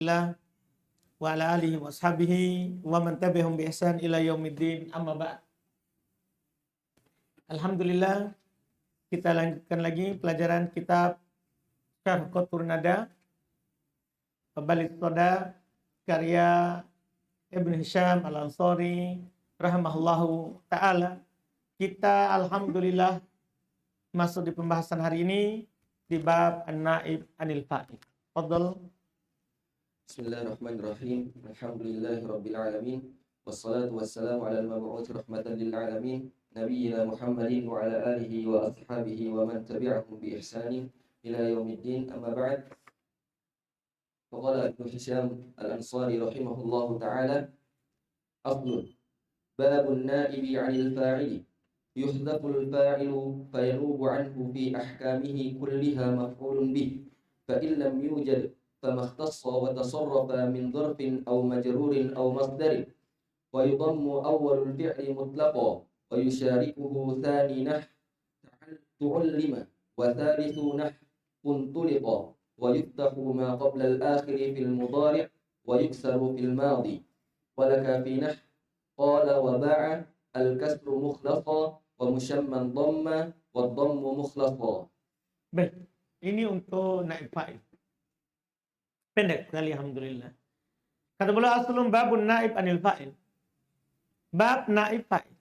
Alhamdulillah wa ala alihi wa ashabihi wa man tabi'ahum bi ihsan ila yaumiddin, amma ba'd. Alhamdulillah, kita lanjutkan lagi pelajaran kitab Syarh Qatrun Nada Baligh Soda karya Ibn Hisham Al-Ansari rahimahullahu ta'ala. Kita alhamdulillah masuk di pembahasan hari ini di bab An-Naib Anil Fa'il. Fadhal. Bismillahirrahmanirrahim. Alhamdulillahirabbil alamin. Wassalatu wassalamu ala al-mab'uts rahmatan lil alamin, nabiyyina Muhammadin wa ala alihi wa ashabihi wa man tabi'ahum bi ihsanin ila yaumiddin. Amma ba'd. Qala Ibnu Hisham Al-Ansari rahimahullahu ta'ala, afdhal babun naibi 'anil fa'ili yuhdhafu al-fa'ilu fayanubu 'anhu fi ahkamihi kulliha maf'ulun bih fa in lam yujad فما اختص وتصرف من ظرف أو مجرور أو مصدر ويضم أول الفعل مطلقا ويشاركه ثاني نحو تعلم وثالث نحو انطلقا ويفتح ما قبل الآخر في المضارع ويكسر في الماضي ولك في نحو قال وباع الكسر مخلصا ومشمى ضم والضم مخلصا. Baik, ini untuk naib fa'il. Pendek sekali, alhamdulillah. Kata beliau, aslun babun naib anil fa'il. Bab naib fa'il.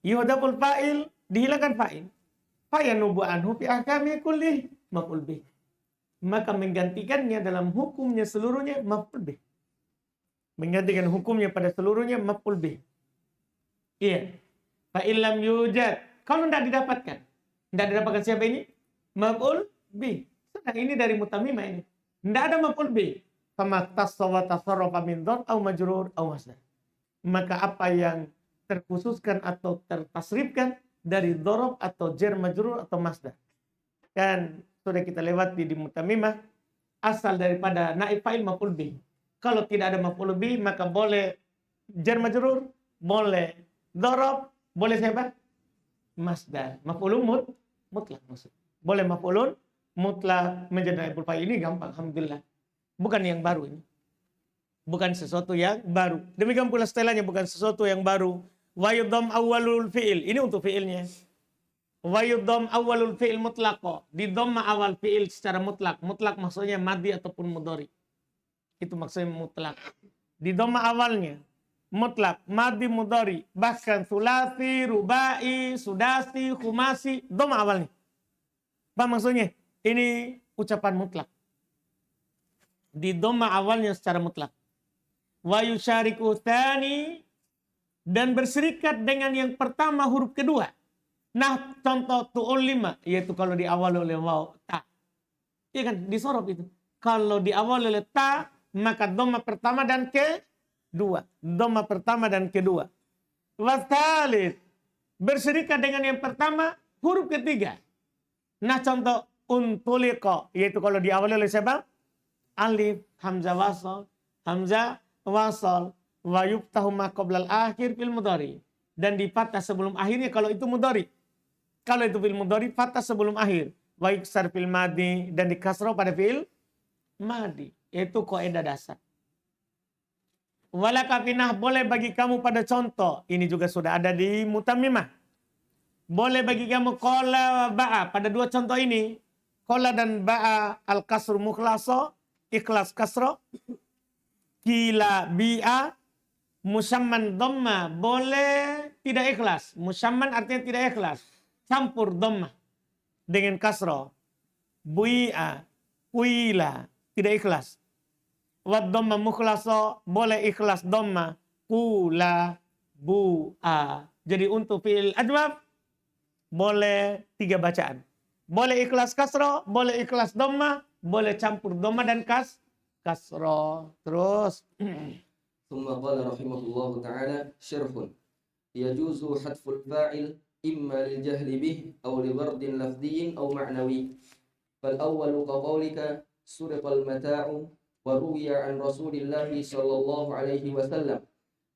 Yuhdaful fa'il, dihilangkan fa'il. Fayanubu anhu fi ahkami kulli maf'ul bih. Maka menggantikannya dalam hukumnya seluruhnya maf'ul bih. Menggantikan hukumnya pada seluruhnya maf'ul bih. Iya. Fa illam yujad. Kalau tidak didapatkan. Tidak didapatkan siapa ini? Maf'ul bih. Sedang ini dari mutamimah ini. Tidak ada maf'ul bih. Fama tasawwa tasarrafa min dzar au majrur au masdar. Maka apa yang terkhususkan atau tertasrifkan dari dzaraf atau jar majrur atau masdar. Dan sudah kita lewati di mutamimah, asal daripada naib fa'il maf'ul bih. Kalau tidak ada maf'ul bih, maka boleh jar majrur, boleh dzaraf, boleh siapa? Masdar. Maf'ulun mutlak maksud. Boleh maf'ulun mutlak menjadi naibul fa'il, ini gampang, alhamdulillah. Bukan yang baru ini. Bukan sesuatu yang baru. Demikian pula setelahnya bukan sesuatu yang baru. Wa yudham awwalul fi'il. Ini untuk fi'ilnya. Wa yudham awwalul fi'il mutlaqo. Di dhamma awal fi'il secara mutlak. Mutlak maksudnya madhi ataupun mudhari. Itu maksudnya mutlak. Di dhamma awalnya mutlak, madhi, mudhari, bahkan sulasi, rubai, sudasi, khumasi, dhamma awalnya. Apa maksudnya? Ini ucapan mutlak. Di dhamma awalnya secara mutlak. Wa yusyariku tsani, dan berserikat dengan yang pertama huruf kedua. Nah, contoh tu'ullima, yaitu kalau diawali oleh waw ta. Iya kan, disorot itu. Kalau diawali oleh ta, maka dhamma pertama dan kedua. Dhamma pertama dan kedua. Wa tsalits, berserikat dengan yang pertama huruf ketiga. Nah, contoh untuliqa, yaitu kalau diawali oleh siapa? Alif, hamzah wasal, hamzah wasal, wa yuftahu ma qoblal akhir fil mudhari, dan difathah sebelum akhirnya kalau itu mudhari. Kalau itu fil mudhari, fathah sebelum akhir. Wa yuksar fil madi, dan dikasroh pada fil madi. Itu kaidah dasar. Walaka finah, boleh bagi kamu pada contoh. Ini juga sudah ada di mutamimah. Boleh bagi kamu qala wa ba'a pada dua contoh ini. Qala dan ba'a al-kasru mukhlaso, ikhlas kasro. Kila bi'a musamman dhamma, boleh tidak ikhlas. Musamman artinya tidak ikhlas. Campur dhamma dengan kasro. Bui'a, kuila, tidak ikhlas. Wa dhamma mukhlaso, boleh ikhlas dhamma. Kula, bu'a. Jadi untuk fi'il ajwab boleh tiga bacaan. Boleh ikhlas kasro, boleh ikhlas dhamma, boleh campur dhamma dan kasro. Terus. Thumma qala rahimahullahu ta'ala, syarhun yajuzu hadful fa'il imma lil jahli bih aw li ghardin lafdhiyyin aw ma'nawi. Fal awwalu ka qawlika suriqal mata'u wa ruwiya an Rasulillahi sallallahu alaihi wasallam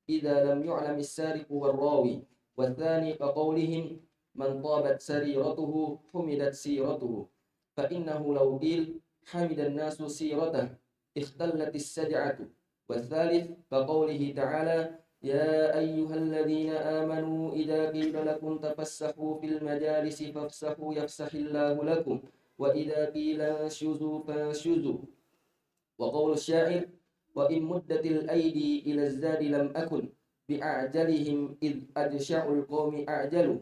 idza lam yu'lam as-sariqu war rawi. Wa tsani ka qawlihim man tabat sariratuhu humidat siratuhu fa innahu law qil hamidan nasu siratahu اختلت السجعة. والثالث كقوله تعالى يا أيها الذين آمنوا إذا قيل لكم تفسحوا في المجالس فافسحوا يفسح الله لكم وإذا قيل انشزوا فانشزوا. وقول الشاعر وإن مدت الأيدي إلى الزاد لم أكن بأعجلهم إذ أجشع القوم أعجلوا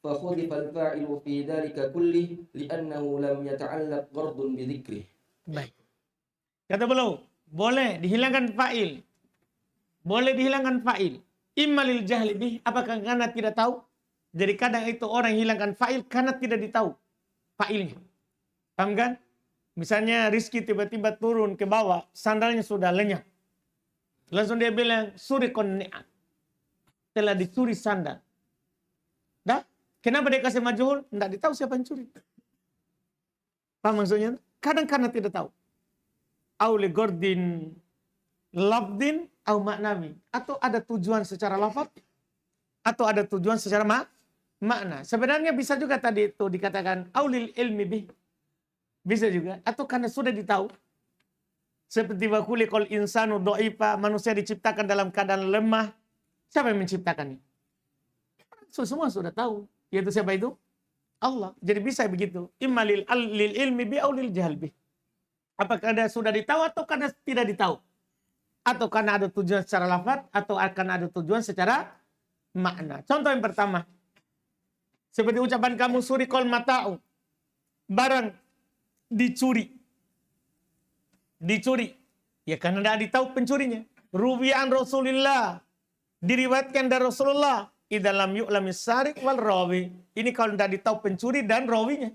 فخذف الفاعل في ذلك كله لأنه لم يتعلق غرض بذكره. Baik. Kata beliau, boleh dihilangkan fa'il. Boleh dihilangkan fa'il. Immalil jahli bih, apakah karena tidak tahu? Jadi kadang itu orang hilangkan fa'il karena tidak ditahu fa'ilnya. Paham kan? Misalnya Rizki tiba-tiba turun ke bawah, sandalnya sudah lenyap. Langsung dia bilang, suri konni'at. Telah dicuri sandal. Dah? Kenapa dia kasih majhul? Tidak ditahu siapa yang curi. Paham maksudnya? Kadang karena tidak tahu. Auli gordin lafdin au maknawi. Atau ada tujuan secara lafaz, atau ada tujuan secara makna. Sebenarnya bisa juga tadi itu dikatakan aulil ilmi bih. Bisa juga. Atau karena sudah ditahu. Seperti wakulikol insanu do'ifa. Manusia diciptakan dalam keadaan lemah. Siapa yang menciptakannya? Semua sudah tahu. Yaitu siapa itu? Allah. Jadi bisa begitu. Imma lil ilmi bi aulil jahal bih. Apakah ada sudah ditahu atau karena tidak ditahu? Atau karena ada tujuan secara lafaz atau akan ada tujuan secara makna. Contoh yang pertama. Seperti ucapan kamu surikol mata'u. Barang dicuri. Dicuri. Ya karena tidak ditahu pencurinya. Ruwi'an Rasulillah. Diriwayatkan dari Rasulullah. Idalam yu'lamis sarik wal rawi. Ini kalau tidak ditahu pencuri dan rawinya.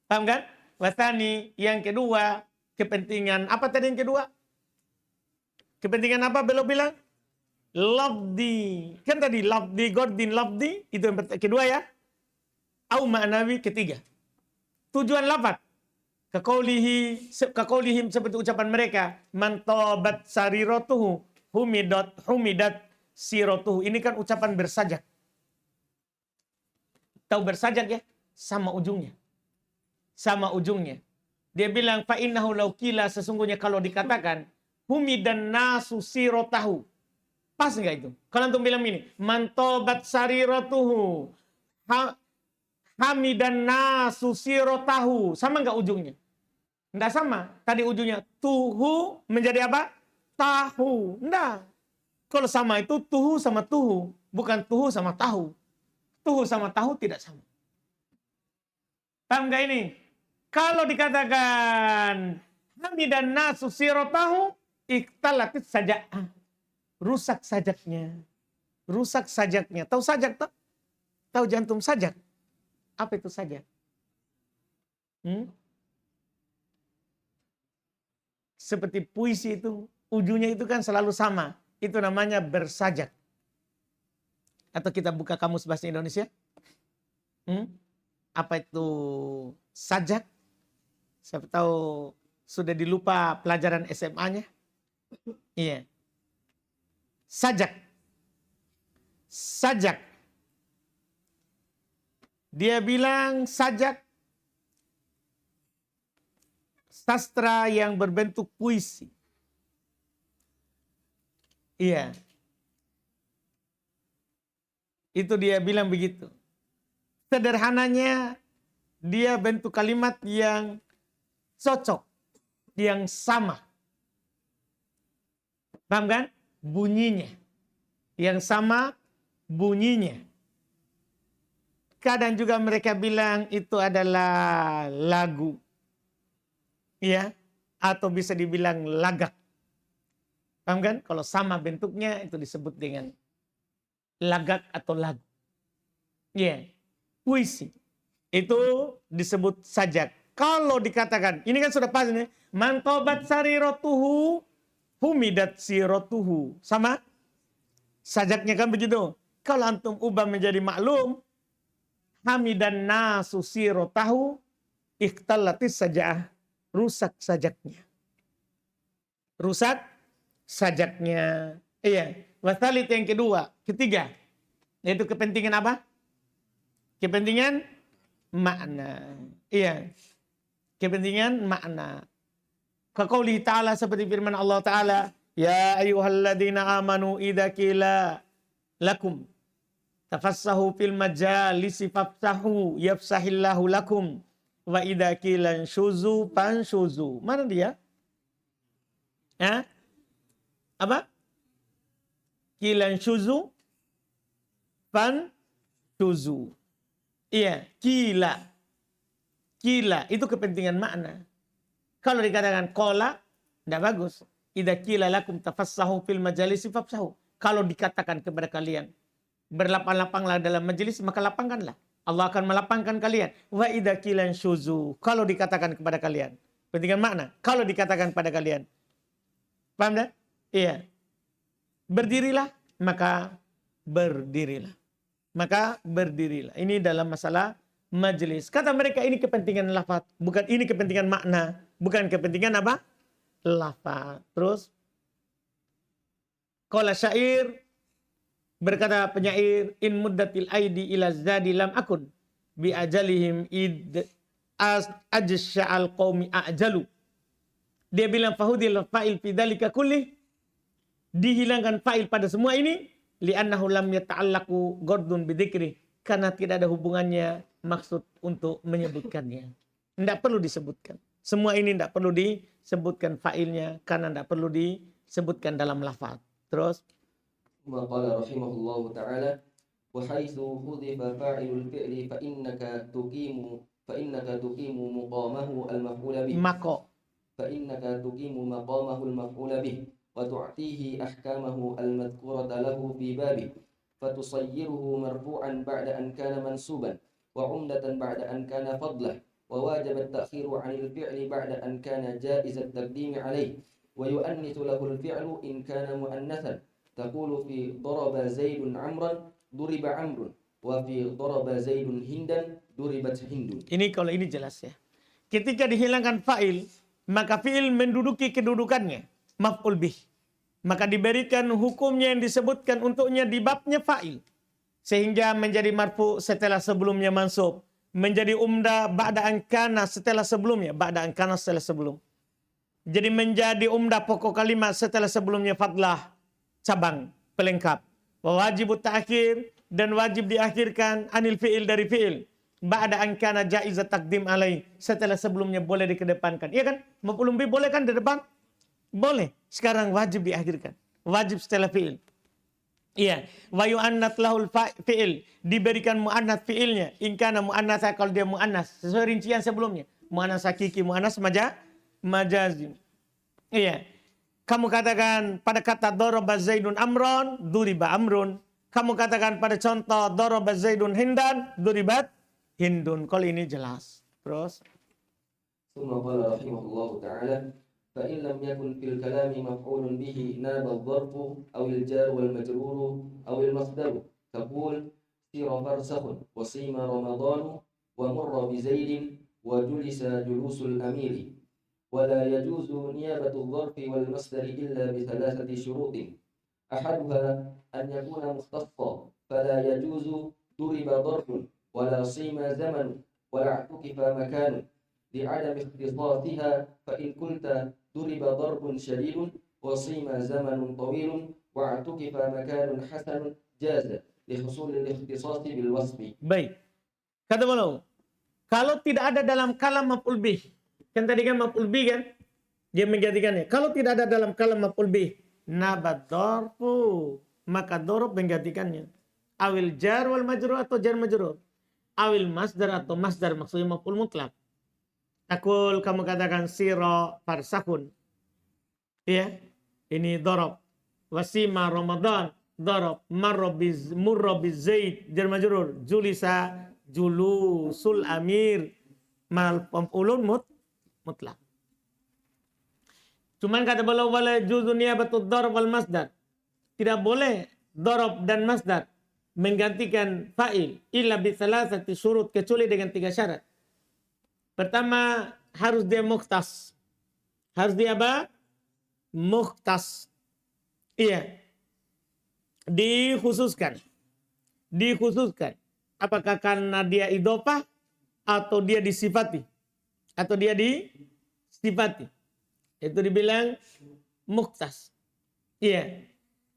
Paham kan? Wasani yang kedua. Kepentingan. Apa tadi yang kedua? Kepentingan apa beliau bilang? Lafdi. Kan tadi lafdi, gordin lafdi. Itu yang kedua ya. Au ma'nawi ketiga. Tujuan lafaz. Kakolihim seperti ucapan mereka. Mantobat sarirotuhu. Humidat sirotuhu. Ini kan ucapan bersajak. Tahu bersajak ya? Sama ujungnya. Sama ujungnya. Dia bilang fa'innahu laukila sesungguhnya kalau dikatakan humidan nasu sirotahu. Pas enggak itu? Kalau antum bilang ini, mantobat sarirotuhu. Hamidan nasu sirotahu. Sama enggak ujungnya? Enggak sama. Tadi ujungnya tuhu menjadi apa? Tahu. Enggak. Kalau sama itu tuhu sama tuhu. Bukan tuhu sama tahu. Tuhu sama tahu tidak sama. Paham enggak ini? Kalau dikatakan hamidan nasu sirotahu. Ikhtalatit saja'ah. Rusak sajaknya. Rusak sajaknya. Tahu sajak tak? Tahu jantung sajak? Apa itu sajak? Seperti puisi itu. Ujungnya itu kan selalu sama. Itu namanya bersajak. Atau kita buka kamus bahasa Indonesia. Apa itu sajak? Siapa tahu sudah dilupa pelajaran SMA-nya. Iya. Sajak. Sajak. Dia bilang sajak sastra yang berbentuk puisi. Iya. Itu dia bilang begitu. Sederhananya dia bentuk kalimat yang cocok, yang sama. Paham kan? Bunyinya. Yang sama bunyinya. Kadang juga mereka bilang itu adalah lagu. Ya. Atau bisa dibilang lagak. Paham kan? Kalau sama bentuknya itu disebut dengan lagak atau lagu. Ya. Puisi. Itu disebut sajak. Kalau dikatakan, ini kan sudah pas nih. Mantobat sarirotuhu. Humidat sirotuhu. Sama? Sajaknya kan begitu. Kalau antum ubah menjadi maklum. Hamidan nasu sirotahu. Ikhtalatis saja'ah. Rusak sajaknya. Rusak sajaknya. Iya. Wasalit yang kedua. Ketiga. Yaitu kepentingan apa? Kepentingan makna. Iya. Kepentingan makna. Kaqaulihi ta'ala, seperti firman Allah Ta'ala, ya ayyuhalladzina amanu idza qila lakum tafassahu fil majalisi fafsahu yafsahillahu lakum wa idza qila syuzu fanshuzu. Mana dia? Apa? Qila syuzu fanshuzu. Iya, qila. Qila itu kepentingan makna. Kalau dikatakan qala, tidak bagus. Idza qila lakum tafassahu fil majalisi fafsahu. Kalau dikatakan kepada kalian, berlapang-lapanglah dalam majelis, maka lapangkanlah. Allah akan melapangkan kalian. Wa idza qila syuzu. Kalau dikatakan kepada kalian. Pentingan makna. Kalau dikatakan pada kalian. Paham tak? Iya. Berdirilah, maka berdirilah. Maka berdirilah. Ini dalam masalah majelis. Kata mereka ini kepentingan lafaz. Bukan ini kepentingan makna. Bukan kepentingan apa? Lafaz. Terus. Qala syair. Berkata penyair. In muddatil aidi ila zadi lam akun. Bi ajalihim id ajsya'al qawmi a'jalu. Dia bilang fahudil fa'il fidhalika kulli. Dihilangkan fa'il pada semua ini. Li'annahu lam yata'allaku gordun bidhikri. Karena tidak ada hubungannya maksud untuk menyebutkannya. Tidak perlu disebutkan. Semua ini tidak perlu disebutkan fa'ilnya. Karena tidak perlu disebutkan dalam lafaz. Terus. Maqala rahimahullahu ta'ala. Wa haitsu hudifa fa'ilul fi'li fa innaka tuqimu muqamahu al-maf'ula bih. Fa innaka tuqimu maqamahu al-maf'ula bih. Wa tu'tihi ahkamahu al-madhkurata lahu fi babih. فتصيره مرفوعا بعد أن كان منصوبا وعمدة بعد أن كان فضلا وواجب التأخير عن الفعل بعد أن كان جائز التقديم عليه ويؤنث له الفعل إن كان مؤنثا تقول في ضرب زيد عمرا ضرب عمرو وفي ضرب زيد هندا ضربت هند. Ini kalau ini jelas ya. Ketika dihilangkan fa'il, maka fi'il menduduki kedudukannya maf'ul bih. Maka diberikan hukumnya yang disebutkan untuknya di babnya fa'il. Sehingga menjadi marfu setelah sebelumnya mansub. Menjadi umda ba'da'an kana setelah sebelumnya. Ba'da'an kana setelah sebelum. Jadi menjadi umda pokok kalimat setelah sebelumnya fadlah. Cabang, pelengkap. Wajib ta'khir dan wajib diakhirkan anil fi'il dari fi'il. Ba'da'an kana jaizat taqdim alaih. Setelah sebelumnya boleh dikedepankan. Iya kan? Maf'ulun bih boleh kan di depan? Boleh. Sekarang wajib diakhirkan. Wajib setelah fi'il. Iya. Wa yu'annat lahul fi'il. Diberikan mu'annat fi'ilnya. In kana mu'annatha kalau dia mu'annas. Sesuai rincian sebelumnya. Mu'annas hakiki, mu'annas majazim. Iya. Kamu katakan pada kata daraba Zaidun amron, duriba amrun. Kamu katakan pada contoh daraba Zaidun hindan, duribat hindun. Kalau ini jelas. Terus. Summa qala rahimahullahu ta'ala. فإن لم يكن في الكلام مفعول به ناب الظرف أو الجار والمجرور أو المصدر تقول سير فرسخ وصيم رمضان ومر بزيد وجلس جلوس الأمير ولا يجوز نيابة الظرف والمصدر إلا بثلاثة شروط أحدها أن يكون مختصا فلا يجوز ضرب ظرف ولا صيم زمن ولا اعتكف مكان لعدم اختصاصها فإن قلت ضرب ضرب شديد وصيم زمن طويل واعتكف مكان حسن جاز لحصول الاختصاص بالوصف. Baik. Kata beliau, kalau tidak ada dalam kalam maf'ul bih. Kan tadi kan maf'ul bih kan? Dia menggantikannya. Kalau tidak ada dalam kalam maf'ul bih, nabat dorfu, maka dorob menggantikannya. Awil jar wal majrur atau jar majrur. Awil masdar atau masdar maksudnya maf'ul mutlak. Takul kamu katakan siro farsakun. Ya. Ini dorob. Wasima Ramadan. Dorob. Murro bizaid. Jar majrur. Julisa julusul amir. Mal pam'ulun mutlak. Cuman kata beliau wala juzu niyabatud dorob wal masdar. Tidak boleh dorob dan masdar menggantikan fa'il. Illa bisalasati syurut. Kecuali dengan 3 syarat. Pertama, harus dia mukhtas. Harus dia apa? Mukhtas. Iya. Dikhususkan. Apakah karena dia idhofah atau dia disifati? Atau dia disifati. Itu dibilang muktas. Iya.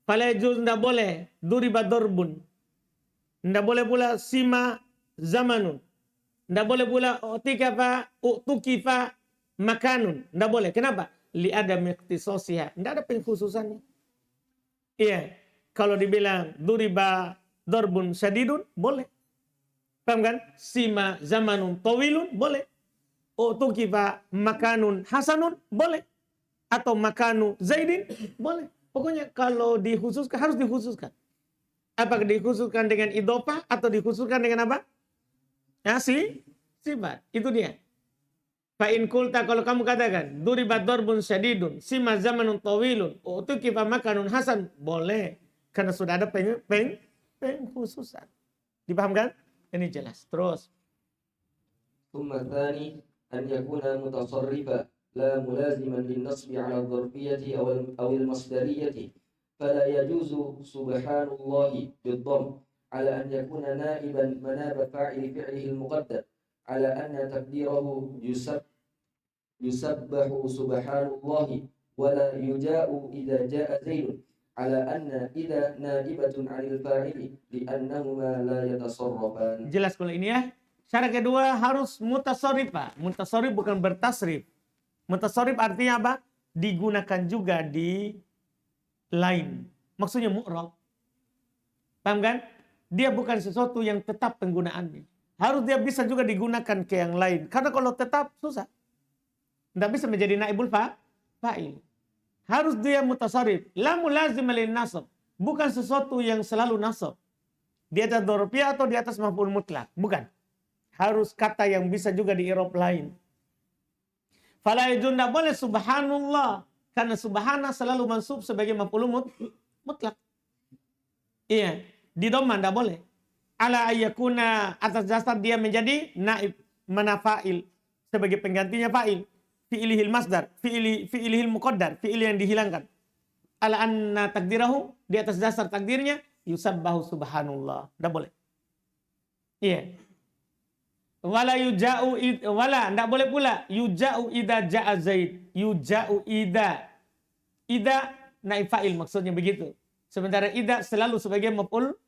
Fala yajuz, tidak boleh. Duriba dorbun. Tidak boleh pula sima zamanun. Tidak boleh pula utikafa utukifa makanun. Tidak boleh. Kenapa? Li adam ikhtisasiha. Tidak ada pengkhususannya. Iya. Kalau dibilang duriba dorbun syadidun, boleh. Paham kan? Sima zamanun tawilun, boleh. Utukifa makanun hasanun, boleh. Atau makanu zaidin, boleh. Pokoknya kalau dikhususkan, harus dikhususkan. Apakah dikhususkan dengan idhofah atau dikhususkan dengan apa? Ya, sifat. Itu dia. Fa in qulta, kalau kamu katakan duribat darbun syadidun, sima zamanun tawilun, utukifa makanun hasan, boleh. Karena sudah ada pengkhususan. Dipahamkan? Ini jelas. Terus. ثم الثاني أن يكون متصرفا لا ملازما للنصب على الظرفية أو المصدرية، فلا يجوز سبحان الله بالضم على أن يكون نائبا مناب فاعل فعله المقدر، على أن تقديره يسبح سبحان الله، ولا يجاء إذا جاء زيد، على أن إذا نائبة عن الفاعل لأنهما لا يتصرفان. Jelas kalau ini ya. Syarat kedua harus mutasarrif, Pak. Mutasarrif bukan bertasrif. Mutasarrif artinya apa? Digunakan juga di lain. Maksudnya mu'rab. Paham kan? Dia bukan sesuatu yang tetap penggunaannya. Harus dia bisa juga digunakan ke yang lain. Karena kalau tetap susah. Tidak bisa menjadi naibul fa'il. Harus dia mutasarrif. La mulazim lin nasab. Bukan sesuatu yang selalu nasab. Di atas dzarfiyah atau di atas maf'ul mutlak. Bukan. Harus kata yang bisa juga di i'rab lain. Fala yajunda, boleh subhanallah. Karena subhana selalu mansub sebagai maf'ul mutlak. Iya. Di dhamma tidak boleh. Ala ayyakuna, atas dasar dia menjadi naib. Mana fa'il. Sebagai penggantinya fa'il. Fi'ilihil masdar. Fi'ilihil muqaddar. Fi'il yang dihilangkan. Ala anna takdirahu. Di atas dasar takdirnya. Yusabbahu subhanallah. Tidak boleh. Iya. Wala yuja'u wala, tidak boleh pula yuja'u idza ja'a zaid. Yuja'u idza. Idza naib fa'il, maksudnya begitu. Sementara idza selalu sebagai maf'ul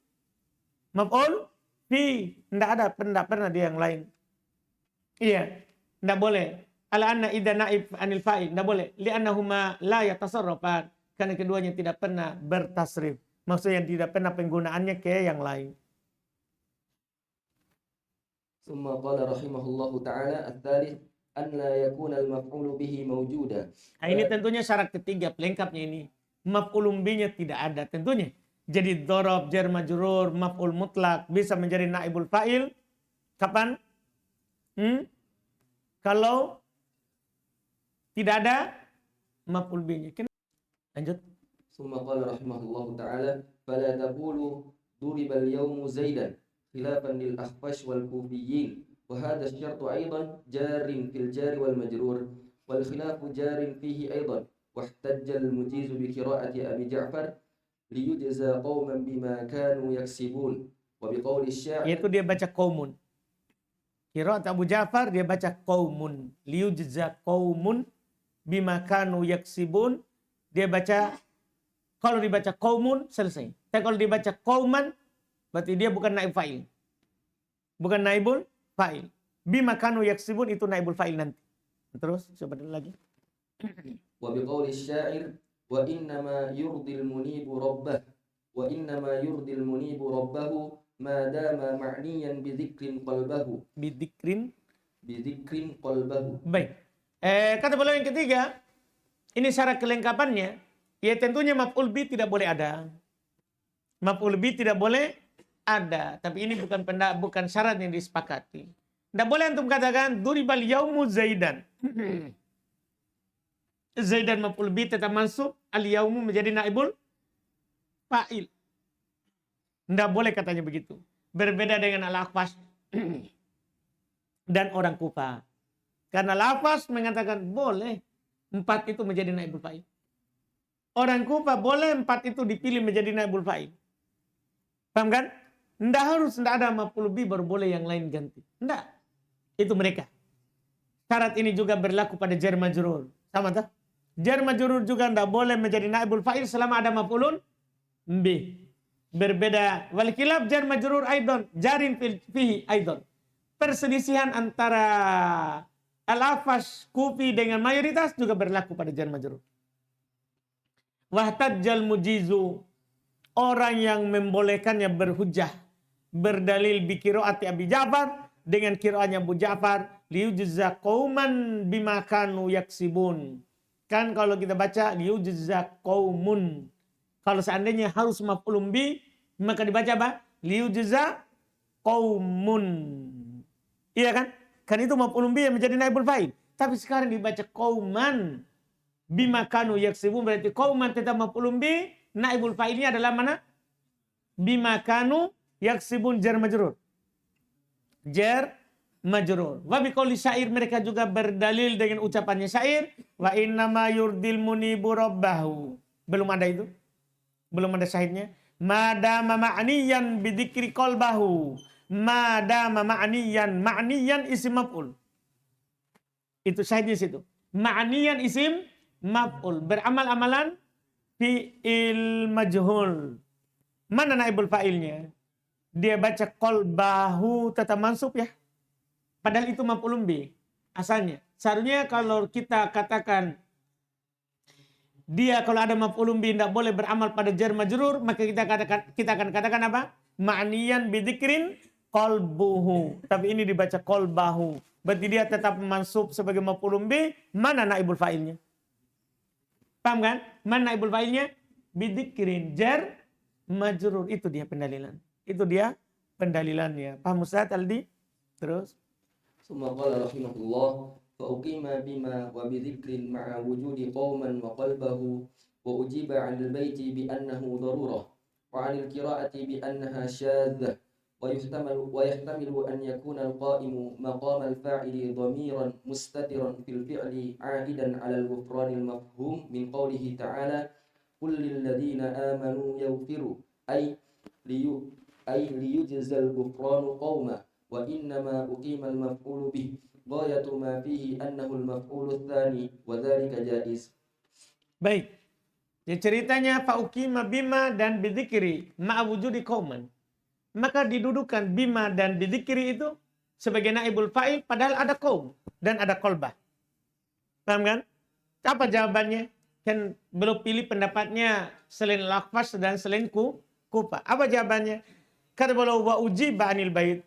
fi. Tidak pernah dia yang lain. Iya, tidak boleh. Ala anna idza naib anil fa'il, tidak boleh. Li'annahuma la yatasarrafan. Karena keduanya tidak pernah bertasrif. Maksudnya tidak pernah penggunaannya ke yang lain. ثم قال رحمه الله تعالى الثالث أن لا يكون المفعول به موجودا. Nah, ini tentunya syarat ketiga pelengkapnya ini. Maf'ulun bihi-nya tidak ada tentunya. Jadi dzaraf, jar majrur, maf'ul mutlak bisa menjadi naibul fa'il kapan? Kalau tidak ada maf'ul bihi-nya. Lanjut. ثم قال رحمه الله تعالى فلا تقولوا ضرب اليوم زيدا خلافا للأخفش والكوفيين، وهذا الشرط أيضا جار في الجار والمجرور، والخلاف جار فيه أيضا، واحتج المجيز بقراءة أبي جعفر ليجزى قوما بما كانوا يكسبون، وبقول الشاعر. Yaitu dia baca qaumun. Qiraat Abu Ja'far dia baca qaumun. Liyujza qaumun bima kanu yaksibun. Dia baca, kalau dibaca qaumun selesai. Tapi kalau dibaca qauman berarti dia bukan naib fa'il. Bukan naibul fa'il. Bima kanu yaksibun itu naibul fa'il nanti. Terus coba lagi. Wa biqauli syair wa innama yurdil munibu rabbah wa innama yurdil munibu rabbahu ma dama ma'niyan bidzikrin qalbahu. Bidzikrin qalbahu. Baik. Kata beliau yang ketiga, ini syarat kelengkapannya, ya tentunya maf'ul bi tidak boleh ada. Maf'ul bi tidak boleh ada, tapi ini bukan syarat yang disepakati. Tidak boleh antum katakan duribal yaumu zaidan. Zaidan maf'ul bi tetap mansub, al yaumu menjadi naibul fa'il. Tidak boleh katanya begitu. Berbeda dengan al-Akhfash dan orang Kufa. Karena al-Akhfash mengatakan boleh 4 itu menjadi naibul fa'il. Orang Kufa boleh 4 itu dipilih menjadi naibul fa'il. Paham kan? Tidak ada maf'ul bi baru boleh yang lain ganti. Tidak. Itu mereka. Syarat ini juga berlaku pada jar majrur. Sama tak? Jar majrur juga tidak boleh menjadi naibul fa'il selama ada maf'ulun bih. Berbeda. Wal khilaf jar majrur aidon, jarin fihi aidon. Perselisihan antara Al-Afash, Kufi dengan mayoritas juga berlaku pada jar majrur. Wahtajjal mujizu, orang yang membolehkannya berhujjah, berdalil bi qiraati Abi Ja'far, dengan qiraatnya Abu Ja'far, liyujza qauman bima kanu yaksibun. Kan kalau kita baca liyujza qaumun, kalau seandainya harus maf'ulun bi, maka dibaca apa? Liyujza qaumun. Iya kan? Kan itu maf'ulun bi yang menjadi naibul fa'il. Tapi sekarang dibaca qauman bima kanu yaksibun, berarti qauman tetap maf'ulun bi, naibul fa'ilnya adalah mana? Bima kanu yaksibun jar majrur. Jar majrur. Wa biqauli syair, mereka juga berdalil dengan ucapannya syair, wa innama yurdil munibu rabbahu. Belum ada itu. Belum ada syahidnya. Madama ma'niyan bidzikri qalbahu. Madama ma'niyan isim maf'ul. Itu syahidnya situ. Ma'niyan isim maf'ul, beramal-amalan fi'il majhul. Mana naibul fa'ilnya? Dia baca qalbahu tetap mansub ya. Padahal itu maf'ulun bi asalnya. Seharusnya kalau kita katakan dia kalau ada maf'ulun bi tidak boleh beramal pada jar majrur, maka kita akan katakan apa? Ma'niyan bidzikrin qalbuhu. Tapi ini dibaca qalbahu. Berarti dia tetap mansub sebagai maf'ulun bi. Mana naibul fa'ilnya? Paham kan? Mana naibul fa'ilnya? Bidzikrin jar majrur. Itu dia pendalilan. Itu dia pendalilannya. Paham Ustaz Aldi? Terus. Summa qala rahimahullah fa uqima bima wa bidzikrin ma'a wujudi qauman wa qalbahu wa ujiba 'anil baiti bi annahu darurah wa 'anil qira'ati bi annaha syadzah wa yahtamilu an yakuna al-qa'imu maqama al-fa'ili dhamiran mustatiran fil fi'li 'aidan 'ala al-ghufran al-mafhum min qawlihi ta'ala qul lil ladzina amanu yaghfiru ay liyujzal ghufranu qauma wa innama uqimal maf'ulu bih ghayatu ma fihi annahu al-maf'ulu tsani wa dzalika jaiz. Baik. Jadi ceritanya fa uqima bima dan bidzikri ma'a wujudi qauman. Maka didudukan bima dan bidzikri itu sebagai naibul fa'il padahal ada qaum dan ada qalbah. Paham kan? Apa jawabannya? Kan belum pilih pendapatnya selain Al-Akhfash dan selain Kufa. Apa jawabannya? Kata beliau wa ujiba anil bait.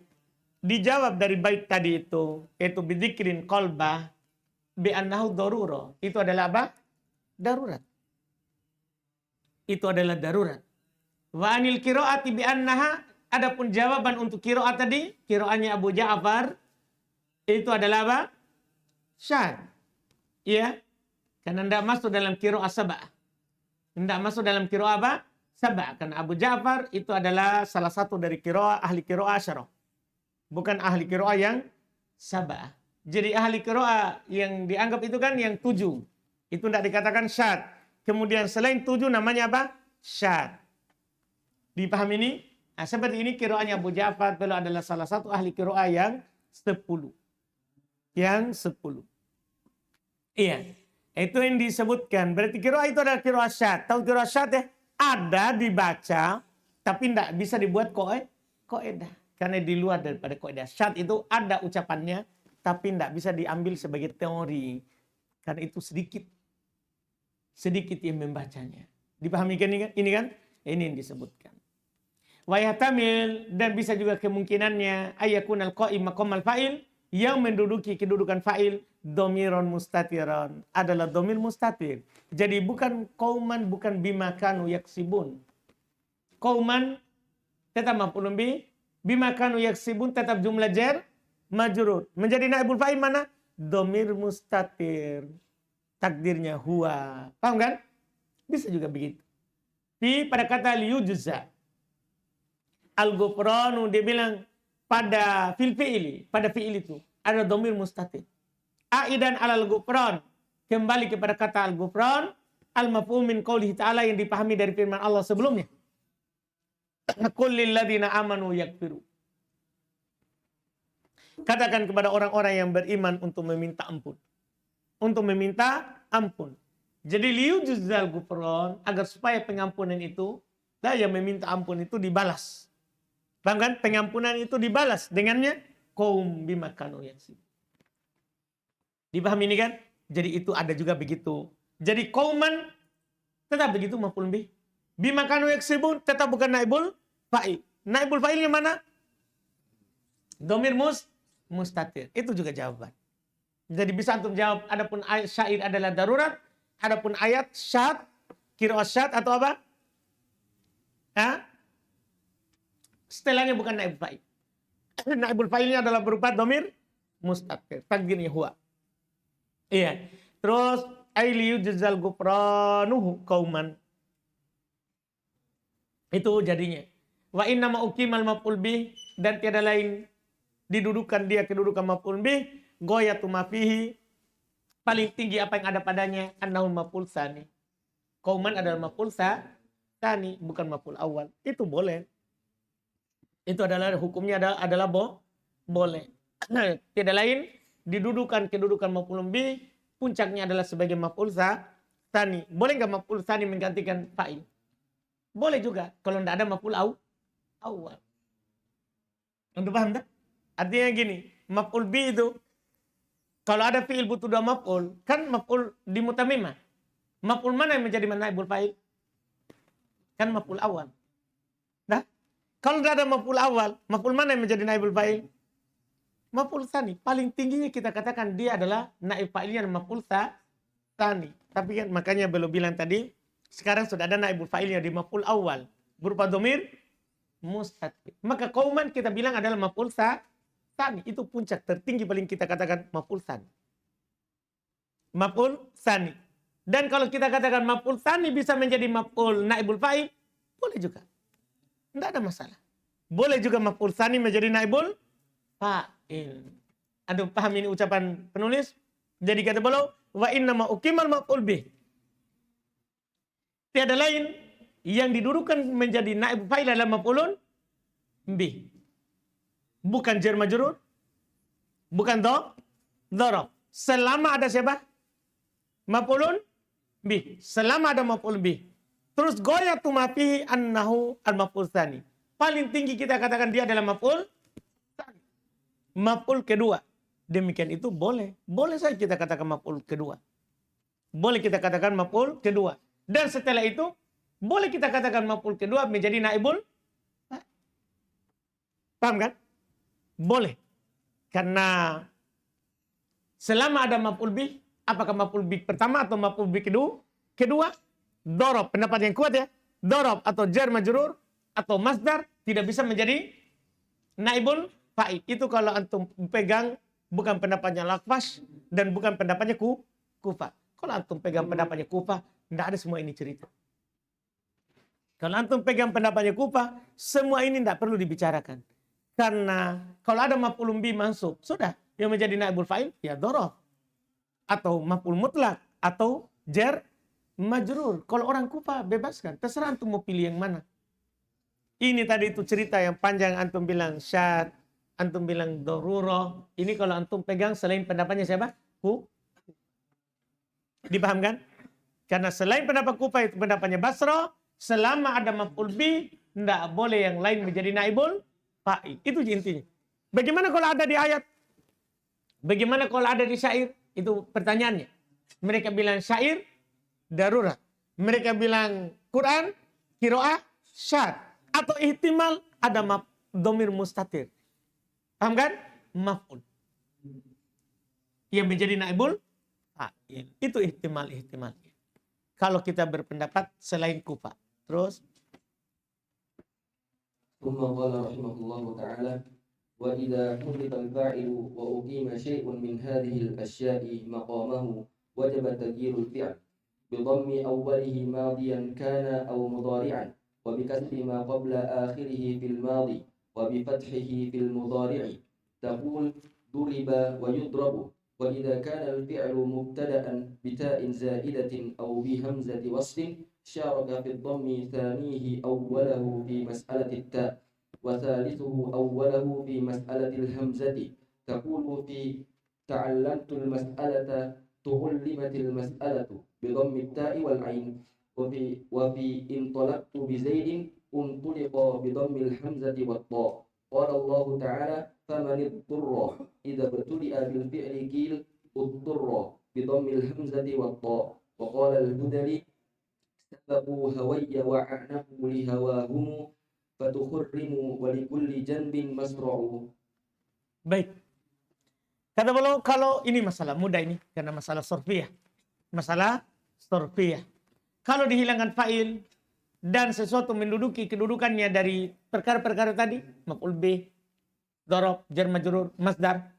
Dijawab dari bait tadi itu, yaitu bidzikrin qalbah bi annahu darura. Itu adalah apa? Darurat. Itu adalah darurat. Wa anil qiraati bi annaha, adapun jawaban untuk qiraat tadi, qiraatnya Abu Ja'far, itu adalah apa? Syad. Iya. Karena tidak masuk dalam qiraat sab'ah. Tidak masuk dalam qiraat apa? Sab'ah. Karena Abu Ja'far itu adalah salah satu dari qiraat ahli qiraat asyarah. Bukan ahli qiraat yang sab'ah. Jadi ahli qiraat yang dianggap itu kan yang 7. Itu tidak dikatakan syad. Kemudian selain 7 namanya apa? Syad. Dipahami ini? Nah, seperti ini qiraatnya Abu Ja'far, beliau adalah salah satu ahli qiraat yang 10. Yang 10. Iya. Itu yang disebutkan. Berarti qiraat itu adalah qiraat syad. Tahu qiraat syad ya? Ada dibaca tapi tidak bisa dibuat kaidah. Karena di luar daripada kaidah. Syad itu ada ucapannya tapi tidak bisa diambil sebagai teori. Karena itu sedikit yang membacanya. Dipahami kan ini kan? Ini yang disebutkan. Wa yahtamil, dan bisa juga kemungkinannya ayakunal qaim maqamal fa'il, yang menduduki kedudukan fa'il dhamiron mustatiran, adalah dhamir mustatir. Jadi bukan qauman, bukan bima kanu yaksibun. Qauman tetap maf'ulun bi, bima kanu yaksibun tetap jumlah jar majrur. Menjadi naibul fa'il mana? Dhamir mustatir. Takdirnya huwa. Paham kan? Bisa juga begitu. Pada kata liyujza. Al-ghufranu, dia bilang pada fil fi'ili, pada fi'il itu ada dhamir mustatir. Aidan alal ghufran, kembali kepada kata al-ghufran, al-mafhum min qoulihi ta'ala, yang dipahami dari firman Allah sebelumnya. Qul lil ladzina amanu yaghfiru. Katakan kepada orang-orang yang beriman untuk meminta ampun. Untuk meminta ampun. Jadi liyujzal gufron, agar supaya pengampunan itu, yang meminta ampun itu dibalas. Paham kan? Pengampunan itu dibalas dengannya kaum bima kanu yaksibun. Dipahami ini kan? Jadi itu ada juga begitu. Jadi kauman tetap begitu maf'ul bih. Bima kanu yaksibun tetap bukan naibul fa'il. Naibul fa'ilnya mana? Domir mustatir. Itu juga jawaban. Jadi bisa antum jawab, adapun ayat syair adalah darurat, adapun ayat syad, qiraat syad atau apa? Setelahnya bukan naibul fa'il. Naibul fa'ilnya adalah berupa domir mustatir. Takdirnya huwa. Iya. Terus ailiyu jazal gufranuhu kauman. Itu jadinya. Wa inna ma uqimal maf'ul bih, dan tiada lain didudukan dia kedudukan maf'ul bih ghayatu ma fihi, paling tinggi apa yang ada padanya, annahu maf'ul tsani. Kauman adalah maf'ul tsani, bukan maf'ul awal. Itu boleh. Itu adalah hukumnya adalah boleh. Tiada lain didudukan kedudukan maf'ul bih, puncaknya adalah sebagai maf'ul tsani. Boleh enggak maf'ul tsani menggantikan fa'il? Boleh juga kalau tidak ada maf'ul awal. Anda paham tak? Artinya gini, maf'ul bih itu kalau ada fi'il butuh dua maf'ul, kan maf'ul di mutamimah. Maf'ul mana yang menjadi naibul fa'il? Kan maf'ul awal. Nah, kalau tidak ada maf'ul awal, maf'ul mana yang menjadi naibul fa'il? Maf'ul tsani. Paling tingginya kita katakan dia adalah naib fa'ilnya maf'ul tsani. Tapi kan makanya belum bilang tadi, sekarang sudah ada naibul fa'ilnya di maf'ul awal berupa domir mustatir. Maka kauman kita bilang adalah maf'ul tsani. Itu puncak tertinggi paling kita katakan maf'ul tsani. Maf'ul tsani. Dan kalau kita katakan maf'ul tsani bisa menjadi maf'ul naibul fa'il, boleh juga. Tidak ada masalah. Boleh juga maf'ul tsani menjadi naibul fa'il. Anda paham ini ucapan penulis? Jadi kata beliau, wa inna ma uqimal maf'ul bih. Tiada lain yang didudukan menjadi naib fa'il adalah maf'ulun bih. Bukan jar majrur, bukan dharaf. Selama ada siapa? Maf'ulun bih. Selama ada maf'ul bih. Terus ghayatu ma fihi annahu al-maf'ul tsani. Paling tinggi kita katakan dia adalah maf'ul tsani. Maf'ul kedua. Demikian itu boleh. Boleh saja kita katakan maf'ul kedua. Boleh kita katakan maf'ul kedua. Dan setelah itu boleh kita katakan maf'ul kedua menjadi naibul. Paham kan? Boleh. Karena selama ada maf'ul bih, apakah maf'ul bih pertama atau maf'ul bih kedua? Dorob, pendapat yang kuat ya. Dorob atau jar majrur atau masdar tidak bisa menjadi naibul fa'il. Itu kalau antum pegang bukan pendapatnya Lakfash dan bukan pendapatnya Kufah. Kalau antum pegang pendapatnya Kufah, tidak ada semua ini cerita. Kalau antum pegang pendapatnya Kufah, semua ini tidak perlu dibicarakan. Karena kalau ada maf'ul bih mansub, sudah. Yang menjadi naibul fa'il, ya dorob. Atau maf'ul mutlak. Atau jar majrur. Kalau orang Kufah, bebaskan. Terserah antum mau pilih yang mana. Ini tadi itu cerita yang panjang, antum bilang syad, antum bilang darurah. Ini kalau antum pegang selain pendapatnya siapa? Dipahamkan? Karena selain pendapat Kufah itu pendapatnya Basra, selama ada maf'ul bih, tidak boleh yang lain menjadi naibul fa'il. Itu intinya. Bagaimana kalau ada di ayat? Bagaimana kalau ada di syair? Itu pertanyaannya. Mereka bilang syair, darurat. Mereka bilang Quran, qiraah, syad. Atau ihtimal ada domir mustatir. Paham kan? Maf'ul. Yang menjadi naibul fa'il. Itu ihtimal. Kalau kita berpendapat selain Kufah. Terus ثم قال رحمه الله تعالى: وإذا حذف الفاعل وأقيم شيء من هذه الأشياء مقامه وجب تغيير الفعل بضم أوله ماضيا كان أو مضارعا وبكسر ما قبل آخره في الماضي وبفتحه في المضارع. تقول ضرب ويضرب. وإذا كان الفعل مبتدأ بتاء زائدة أو بهمزة وصل شارك في الضم ثانيه أوله في مسألة التاء وثالثه أوله في مسألة الهمزة. تقول في تعلمت المسألة تعلمت المسألة بضم التاء والعين وفي انطلقت بزيد انطلق بضم الحمزة والطاء قال الله تعالى فمن اضطر إذا ابتدأ بالفعل قيل اضطر بضم الحمزة والطاء وقال الهذلي سبقوا هوي وأعنفوا لهواهم فتخرموا ولكل جنب مسرع. Baik. Kata beliau, kalau ini masalah mudah ini karena masalah sorfiyah. Masalah sorfiyah. Kalau dihilangkan fa'il dan sesuatu menduduki kedudukannya dari perkara-perkara tadi, maf'ul bih, dzaraf, jar majrur, masdar,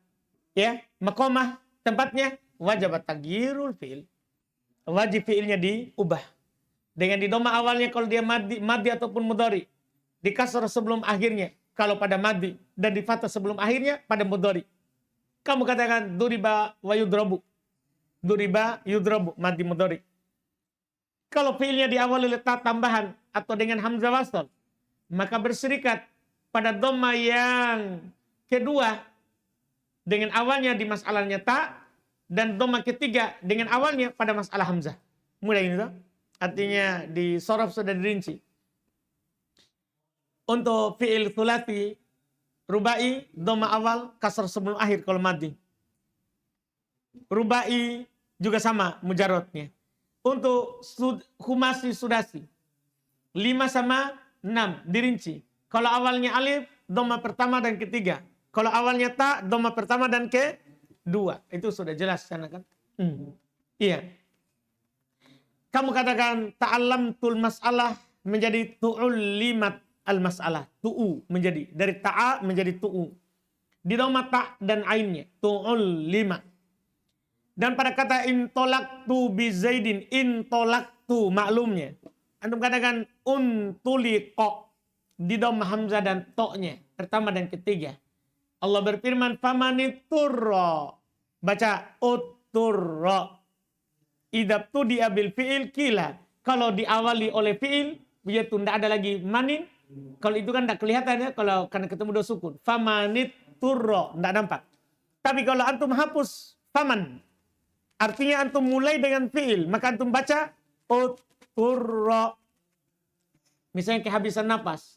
ya, maqamah tempatnya wajib taghyirul fi'il. Wajib fi'ilnya diubah. Dengan didoma awalnya kalau dia madhi ataupun mudhari. Di kasrah sebelum akhirnya kalau pada madhi dan di fathah sebelum akhirnya pada mudhari. Kamu katakan duriba wa yudrabu. Duriba yudrabu madhi mudhari. Kalau fi'ilnya diawali oleh ta tambahan atau dengan hamzah wasl, maka berserikat pada dhamma yang kedua dengan awalnya di masalahnya ta dan dhamma ketiga dengan awalnya pada masalah hamzah. Mulai ini tuh. Artinya di sorof sudah dirinci. Untuk fi'il thulathi rubai dhamma awal kasar sebelum akhir kalau madhi. Rubai juga sama mujarrodnya. Untuk khumasi sudasi 5 sama 6 dirinci. Kalau awalnya alif dhamma pertama dan ketiga. Kalau awalnya ta dhamma pertama dan kedua. Itu sudah jelas sana kan? Iya. Kamu katakan ta'allamtul mas'alah menjadi tu'ullimat al-mas'alah. Tu'u menjadi. Dari ta'a menjadi tu'u. Di dhamma ta' dan ainnya. Tu'ullimat. Dan pada kata intolaktu bizaidin. Intolaktu maklumnya. Antum katakan untuliqo. Di dhamma hamzah dan to'nya. Pertama dan ketiga. Allah berfirman famaniturra. Baca uturra. Idab tu diabil fi'il kila. Kalau diawali oleh fi'il, yaitu tidak ada lagi manin. Kalau itu kan tidak kelihatan ya, kalau karena ketemu dua sukun. Famanit turro, tidak nampak. Tapi kalau antum hapus faman, artinya antum mulai dengan fi'il, maka antum baca uturro. Misalnya kehabisan napas.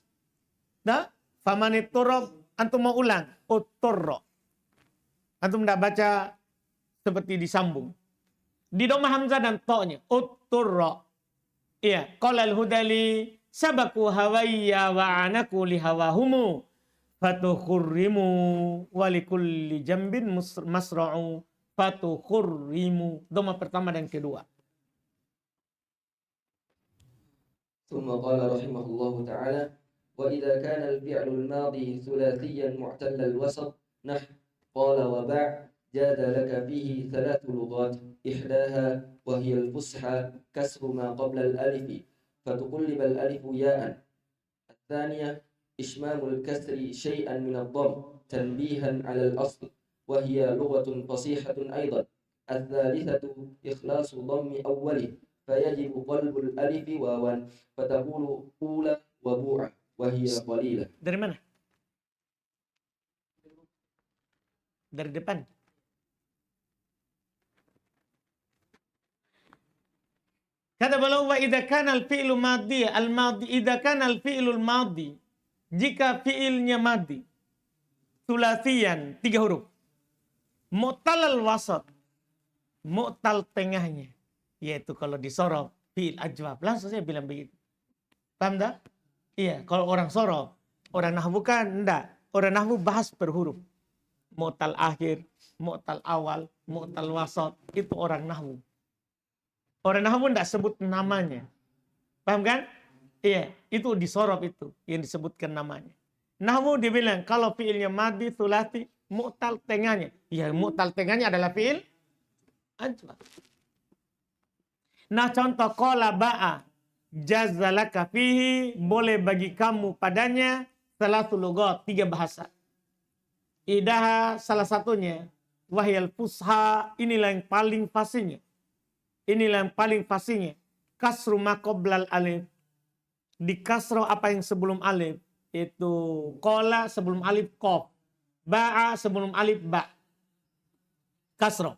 Nah, famanit turro, antum mau ulang, uturro. Antum tidak baca seperti disambung. Di dhamma hamzah dan to'nya. Utturra. Iya. Qala al-hudali sabaku hawayya wa'anaku lihawahumu fatukhurrimu walikulli jambin masra'u fatukhurrimu. Dhamma pertama dan kedua. ثم قال رحمه الله تعالى وإذا كان الفعل الماضي ثلاثيا معتل الوسط نحو قال وباع جاد لك فيه 3 لغات إحداها وهي الفصحى كسر ما قبل الألف فتقلب الألف ياء. الثانية إشمام الكسر شيئا من الضم تنبيها على الأصل وهي لغة فصيحة أيضا. الثالثة إخلاص ضم أوله فيجب قلب الألف واوا فتقول أولى وبوعة وهي قليلة. Dari mana? Dari depan. Kata beliau wa idza kana al-fi'lu madhi al-madhi idza kana al-fi'lu al-madhi jika fi'ilnya madhi sulasian 3 huruf mu'tal al-wasat mu'tal tengahnya yaitu kalau disorof fi'il ajwab langsung saya bilang begitu. Paham tak? Iya, kalau orang sorof, orang nahwu kan enggak. Orang nahwu bahas per huruf. Mu'tal akhir, mu'tal awal, mu'tal wasat itu orang nahwu. Orang nahwu tidak sebut namanya. Paham kan? Iya, itu disorof itu yang disebutkan namanya. Nahwu dibilang kalau fiilnya madhi, thulathi, mu'tal tengahnya. Ya, mu'tal tengahnya adalah fiil ajwab. Nah, contoh qala ba'a jazalaka fihi boleh bagi kamu padanya 3 lugat, 3 bahasa. Idaha salah satunya wahyal fusha inilah yang paling fasihnya. Inilah yang paling fasihnya. Kasru ma qoblal alif. Di kasro apa yang sebelum alif. Itu qala sebelum alif qaf. Ba'a sebelum alif ba. Kasro.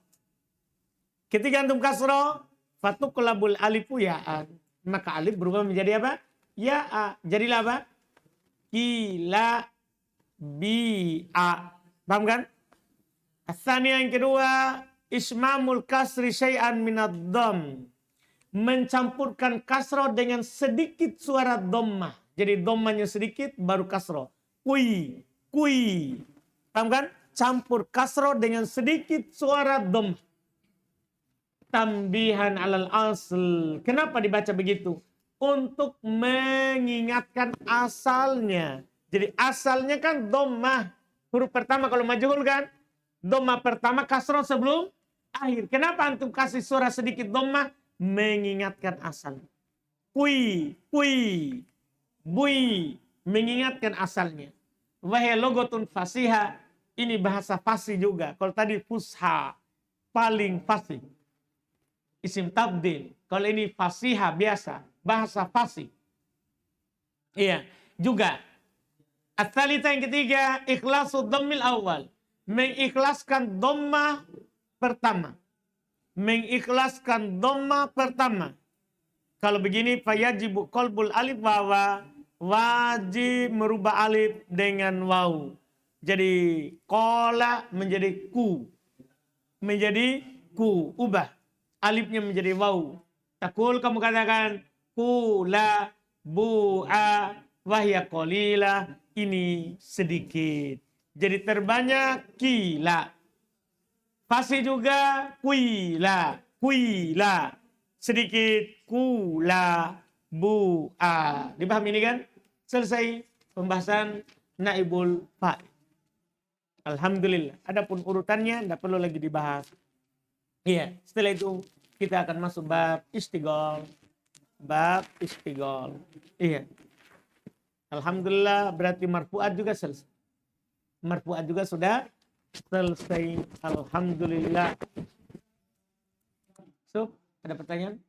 Ketika antum kasro, Fatuqlabul alifu ya'an. Maka alif berubah menjadi apa? Ya'a. Jadilah apa? Kila bi'a. Paham kan? Asania yang kedua, ismamul kasri syai'an minad dham. Mencampurkan kasroh dengan sedikit suara dhammah. Jadi dhammahnya sedikit baru kasroh. Kui, kui. Paham kan? Campur kasroh dengan sedikit suara dhammah. Tambihan alal asl. Kenapa dibaca begitu? Untuk mengingatkan asalnya. Jadi asalnya kan dhammah. Huruf pertama kalau majhul kan? Dhammah pertama kasroh sebelum akhir. Kenapa antum kasih suara sedikit dhammah? Mengingatkan asal. Kui, kui, bui. Mengingatkan asalnya. Wahai logotun fasiha. Ini bahasa fasih juga. Kalau tadi fusha. Paling fasih. Isim tabdil. Kalau ini fasiha biasa. Bahasa fasih. Iya. Juga. At-thalithah yang ketiga. Ikhlasu dhammil awal. Mengikhlaskan dhammah pertama. Mengikhlaskan dhammah pertama. Kalau begini fayajibu qalbul alif wawa. Wajib merubah alif dengan waw. Jadi qala menjadi ku. Menjadi ku. Ubah. Alifnya menjadi waw. Takul kamu katakan kula bu'a wahya qalila. Ini sedikit. Jadi terbanyak kila. Fasih juga kuila, kuila. Sedikit kula bu'a. Dipahami ini kan? Selesai pembahasan naibul fa'il. Alhamdulillah. Adapun urutannya tidak perlu lagi dibahas. Iya, setelah itu kita akan masuk bab istighol. Bab istighol. Iya. Alhamdulillah berarti marfu'at juga selesai. Marfu'at juga sudah selesai. Alhamdulillah. So, ada pertanyaan?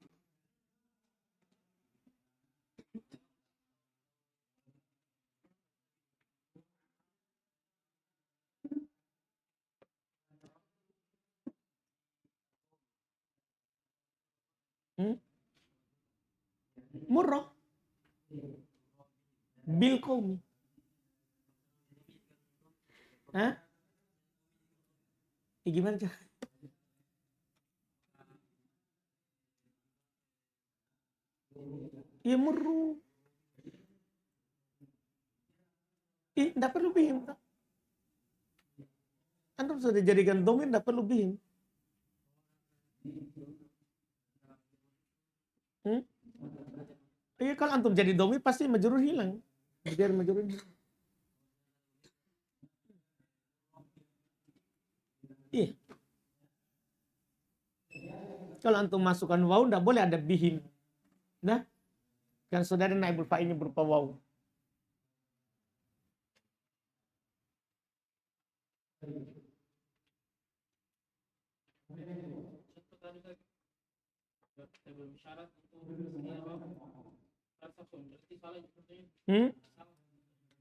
Murrah. Bil qaumi. Hah? Gimana cara? Ya murru. Tidak perlu bihim. Antum sudah jadikan domain, tidak perlu bihim. Iya, kalau antum jadi domain pasti majrur hilang. Biar majrur hilang. Iya. Kalau antum masukkan waw, tidak boleh ada bihim. Nah, kan saudara naibul fa'ilnya berupa waw.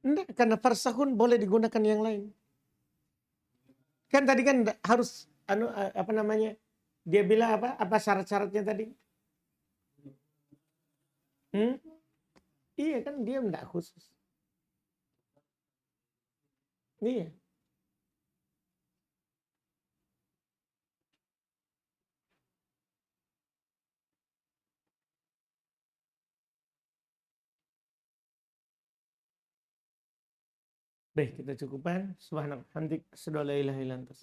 Enggak, karena farsahun boleh digunakan yang lain. Kan tadi kan harus apa namanya? Dia bilang apa? Apa syarat-syaratnya tadi? Iya kan dia enggak khusus. Iya. Baik, kita cukupkan. Subhanallah. Hamdik. Asyhadu an la ilaha illa anta.